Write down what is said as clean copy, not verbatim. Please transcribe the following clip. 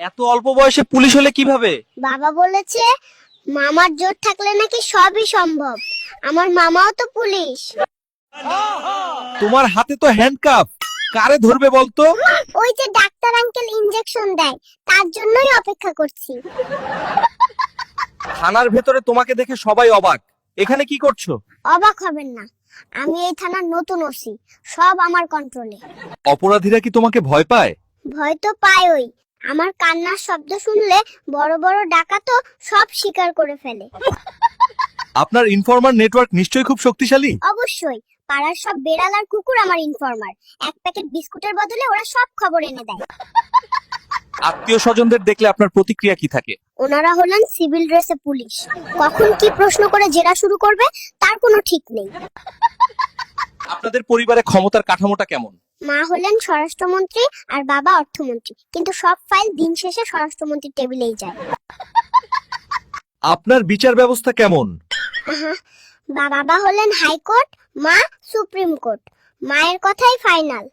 এত অল্প বয়সে পুলিশ হলে কিভাবে? বাবা বলেছে মামার জোর থাকলে নাকি সবই সম্ভব। আমার মামাও তো পুলিশ। তোমার হাতে তো হ্যান্ডকাফ, কারে ধরবে বলতো? ওই যে ডাক্তার আঙ্কেল ইনজেকশন দেয়, তার জন্যই অপেক্ষা করছি। থানার ভেতরে তোমাকে দেখে সবাই অবাক, এখানে কি করছো? অবাক হবেন না, আমি এই থানার নতুন ওসি, সব আমার কন্ট্রোলে। অপরাধীরা কি তোমাকে ভয় পায়? ভয় তো পায়, ওই আমার কান্নার শব্দ শুনলে বড় বড় ডাকাতও সব স্বীকার করে ফেলে। আপনার ইনফরমার নেটওয়ার্ক নিশ্চয়ই খুব শক্তিশালী। অবশ্যই, পাড়ার সব বেড়াল আর কুকুর আমার ইনফরমার। এক প্যাকেট বিস্কুটের বদলে ওরা সব খবর এনে দেয়। আত্মীয় স্বজনদের দেখলে আপনার প্রতিক্রিয়া কি থাকে? ওনারা হলেন সিভিল ড্রেসে পুলিশ, কখন কি প্রশ্ন করে জেরা শুরু করবে তার কোনো ঠিক নেই। আপনাদের পরিবারে ক্ষমতার কাঠামোটা কেমন? মা হলেন স্বরাষ্ট্রমন্ত্রী আর বাবা অর্থমন্ত্রী, কিন্তু সব ফাইল দিন শেষে স্বরাষ্ট্রমন্ত্রীর টেবিলেই যায়। আপনার বিচার ব্যবস্থা কেমন? আহা, বাবা হলেন হাইকোর্ট, মা সুপ্রিম কোর্ট, মায়ের কথাই ফাইনাল।